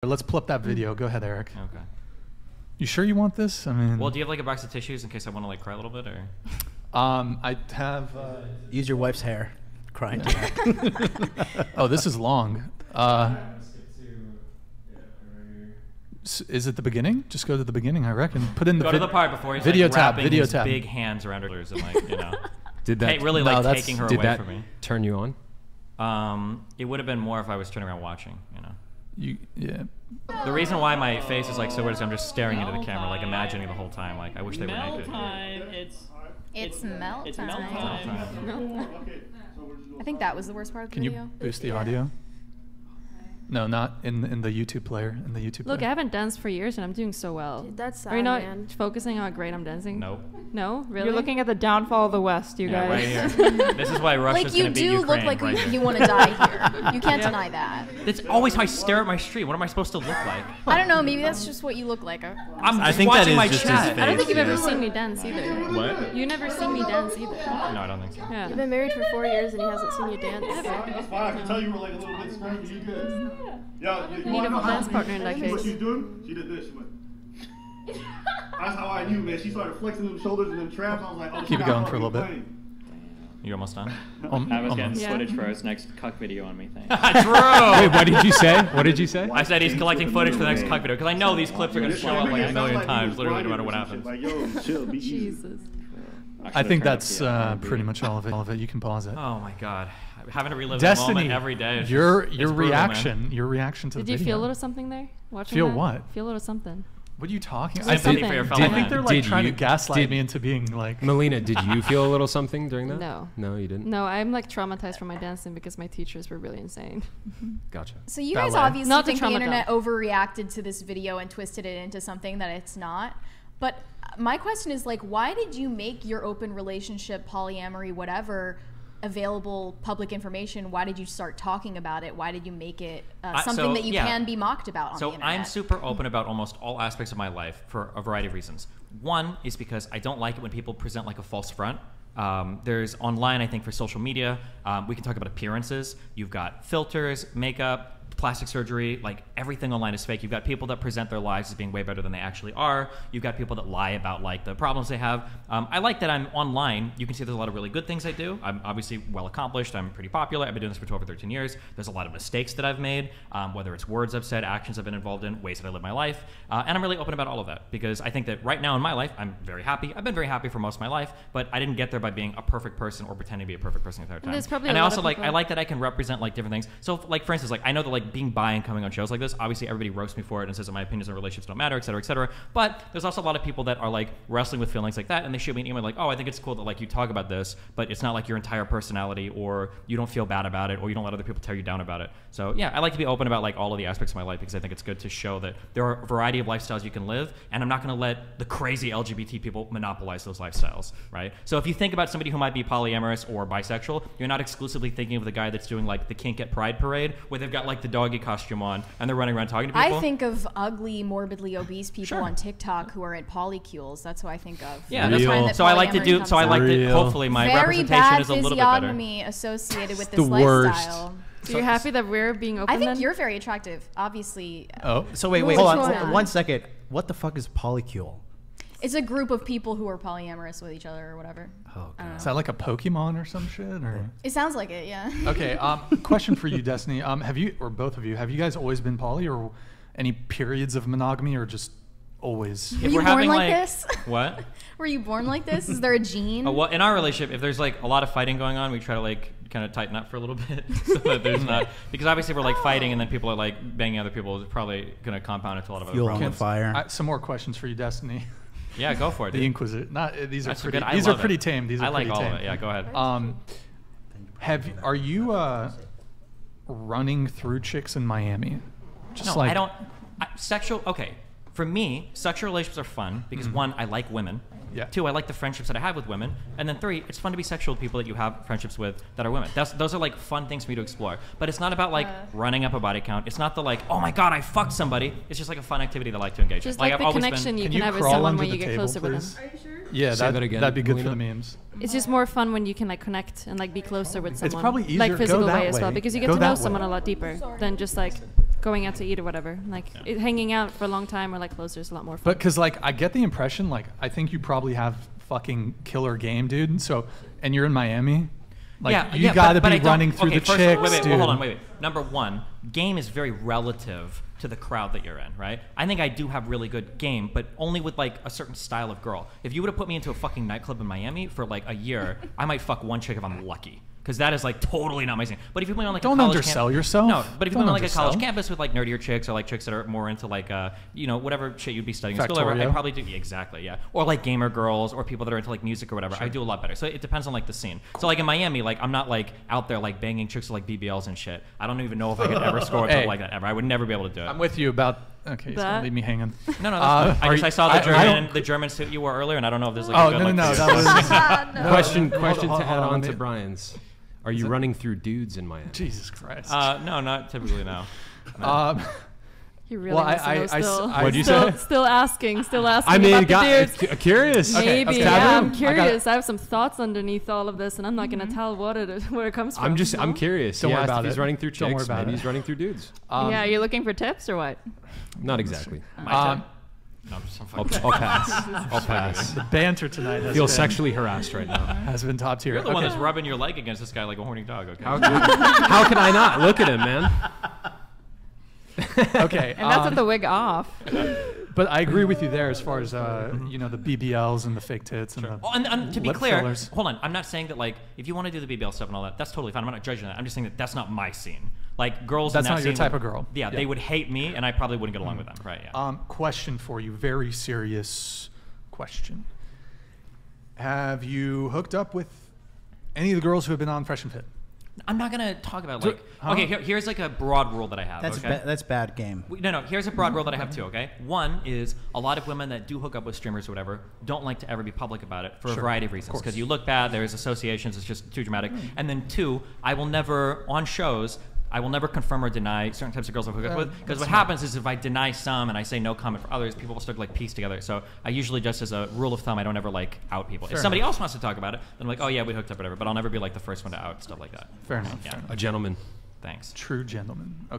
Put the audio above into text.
Let's pull up that video. Go ahead, Eric. Okay. You sure you want this? I mean. Well, do you have like a box of tissues in case I want to like cry a little bit, or? I have. Use your wife's hair. Crying. Oh, this is long. Is it the beginning? Just go to the beginning, I reckon. Put in the go to the part before he's video like, tab. wrapping Video his tab. big hands around her shoulders and like, you know. Did that really no, like taking her did away that from me? turn you on? It would have been more if I was turning around watching, you know. Yeah. The reason why my face is like so weird is I'm just staring into the camera, like imagining the whole time. Like I wish they were naked. It's melt It's time. melt time. I think that was the worst part of the Can you video. boost the audio? No, not in the YouTube player. In the YouTube. Look, I player. haven't danced for years and I'm doing so well. Dude, that's sad, Are you not man. focusing on how great I'm dancing? Nope. No? Really? You're looking at the downfall of the West, you Yeah, right guys. here. This is why Russia's Like you gonna beat do Ukraine. look like right here. you want to die here. You can't deny that. It's always how I stare at my stream. What am I supposed to look like? I don't know. Maybe that's just what you look like. I'm I just think that watching is my just his chat. I don't think you've ever Yeah. seen me dance either. What? You never seen me dance either. No, I don't think so. Yeah. You've been married for 4 years and he hasn't seen you dance. That's fine. I can tell you were like a little bit strange. You good? Yeah. You Need a dance partner in that See what case. she's doing? She did this. She went. That's how I knew, man. She started flexing them shoulders and them traps. I was like, oh, Keep it going for a little bit. You almost done? I was getting Yeah. footage for his next CUCK video on me. Thanks. True. Wait, what did you say? What did you say? I said he's collecting footage for the next CUCK video because I know these clips are going to show up like a million times, literally no matter what happens. Like, yo, chill, be easy. Jesus. I think that's pretty much all of it. All of it. You can pause it. Oh my god, having to relive that Destiny, moment every day. Is your just, it's brutal, reaction, man. your reaction to Did the you video. feel a little something there? Watching Feel that? what? Feel a little something. What are you talking? Just Sympathy something. for your fellow I think man. they're like Did trying you- to gaslight did- me into being like. Melina, did you feel a little something during that? No. No, you didn't? No, I'm like traumatized from my dancing because my teachers were really insane. Gotcha. So you Ballet. guys obviously Not to think the trauma internet dump. overreacted to this video and twisted it into something that it's not. But my question is like, why did you make your open relationship, polyamory, whatever, available public information? Why did you start talking about it? Why did you make it something that you can be mocked about on the internet? I'm super open about almost all aspects of my life for a variety of reasons. One is because I don't like it when people present like a false front. There's online, I think, for social media, we can talk about appearances. You've got filters, makeup, plastic surgery, like everything online is fake. You've got people that present their lives as being way better than they actually are. You've got people that lie about like the problems they have. I like that I'm online. You can see there's a lot of really good things I do. I'm obviously well accomplished. I'm pretty popular. I've been doing this for 12 or 13 years. There's a lot of mistakes that I've made, whether it's words I've said, actions I've been involved in, ways that I live my life. And I'm really open about all of that because I think that right now in my life, I'm very happy. I've been very happy for most of my life, but I didn't get there by being a perfect person or pretending to be a perfect person the entire time. There's probably and a I lot also of like, people- I like that I can represent like different things. So like, for instance, like I know that like being bi and coming on shows like this, obviously everybody roasts me for it and says that my opinions on relationships don't matter, et cetera, et cetera. But there's also a lot of people that are like wrestling with feelings like that, and they shoot me an email like, oh, I think it's cool that like you talk about this, but it's not like your entire personality, or you don't feel bad about it, or you don't let other people tear you down about it. So yeah, I like to be open about like all of the aspects of my life because I think it's good to show that there are a variety of lifestyles you can live, and I'm not going to let the crazy LGBT people monopolize those lifestyles, right? So if you think about somebody who might be polyamorous or bisexual, you're not exclusively thinking of the guy that's doing like the kink at Pride Parade, where they've got like the doggy costume on and they're running around talking to people. I think of ugly, morbidly obese people Sure. on TikTok who are at polycules. That's who I think of. Yeah, that's fine that So I like to polyamory do. comes So I like up. to. Real. Hopefully, my Very representation bad is a little bit better. physiognomy associated with the this worst. lifestyle. So you're happy that we're being open I think then? you're very attractive, obviously. Oh, So wait, Which hold on. one? 1 second. What the fuck is polycule? It's a group of people who are polyamorous with each other or whatever. Oh, I don't is know. that like a Pokemon or some shit? Or It sounds like it, yeah. okay. Question for you, Destiny. Have you, or both of you, have you guys always been poly, or any periods of monogamy, or just always? Were If you we're born having like like this? what? Were you born like this? Is there a gene? Well, in our relationship, if there's like a lot of fighting going on, we try to like kind of tighten up for a little bit so that there's not, because obviously if we're like fighting and then people are like banging other people, it's probably going to compound into a lot of other Fuel on the problems. fire. Some more questions for you, Destiny. Yeah, go for it. The Dude. Inquisitor. Not these are That's pretty. good. I These are love pretty it. tame. These are I like pretty all tame. of it. Yeah, go ahead. Are you running through chicks in Miami? Just No, like I don't. Sexual. Okay, for me, sexual relationships are fun because one, I like women. Yeah. Two, I like the friendships that I have with women. And then three, it's fun to be sexual with people that you have friendships with that are women. Those are like fun things for me to explore. But it's not about like running up a body count. It's not the like, oh my god, I fucked somebody. It's just like a fun activity that I like to engage Just in. like I've the always connection been, you Can can you have with crawl someone under when the you get table, closer with please? them. Are you sure? Yeah, Say that again, that'd be good for the Melina. memes. It's just more fun when you can like connect and like be closer with someone. It's probably easier. Like physical Go that way as well way. because you get Go to know that way. someone a lot deeper than just like going out to eat or whatever. Like hanging out for a long time or like closer is a lot more fun. But because like I get the impression like I think you probably have fucking killer game, dude. So and you're in Miami, like you got to be running through the chicks, dude. Well, hold on, wait. Number one, game is very relative to the crowd that you're in, right? I think I do have really good game, but only with like a certain style of girl. If you would have put me into a fucking nightclub in Miami for like a year, I might fuck one chick if I'm lucky. Because that is like totally not my scene. But if you put me on like don't a college undersell yourself. No, but if you put me on like a college campus with like nerdier chicks or like chicks that are more into like you know, whatever shit you'd be studying in school, I probably do exactly, yeah. Or like gamer girls or people that are into like music or whatever. Sure. I do a lot better. So it depends on like the scene. Cool. So like in Miami, like I'm not like out there like banging chicks with like BBLs and shit. I don't even know if I could ever score something like that ever. I would never be able to do it. I'm with you about. Okay, he's gonna leave me hanging. No, that's I saw the German suit you wore earlier, and I don't know if there's like. Oh no, that was question to add on to Brian's. Are you running through dudes in Miami? Jesus Christ. No, not typically, no. He really wants to know still. What'd you say? Still asking I mean, about the dudes. Curious. Maybe, yeah, I'm curious. I have some thoughts underneath all of this, and I'm not going to tell where it comes from. I'm curious. Don't worry about if he's running through chicks, maybe he's running through dudes. Yeah, are you looking for tips or what? Not exactly. No, I'll pass. I'll pass. The banter tonight has feel been, sexually harassed right now. Has been top tier. You're the one that's rubbing your leg against this guy like a horny dog. Okay. How can I not? Look at him, man. Okay. And that's with the wig off. But I agree with you there as far as you know, the BBLs and the fake tits and the and to be clear, fillers. hold on. I'm not saying that like if you want to do the BBL stuff and all that, that's totally fine. I'm not judging that. I'm just saying that that's not my scene. Like girls. That's in that not your scene type of girl. Yeah, they would hate me, and I probably wouldn't get along with them. Right? Yeah. Question for you, very serious question. Have you hooked up with any of the girls who have been on Fresh and Fit? I'm not gonna talk about like. Okay, here's like a broad rule that I have. That's bad game. No. Here's a broad rule that I have too. Okay, one is a lot of women that do hook up with streamers or whatever don't like to ever be public about it for a variety of reasons. Because you look bad, there's associations, it's just too dramatic. And then two, I will never on shows. I will never confirm or deny certain types of girls I've hooked up with, because what happens is if I deny some and I say no comment for others, people will start to like piece together. So I usually, just as a rule of thumb, I don't ever like out people. If somebody else wants to talk about it, then I'm like, oh yeah, we hooked up, whatever. But I'll never be like the first one to out stuff like that. Fair enough. Yeah. A gentleman. Thanks. True gentleman. Okay.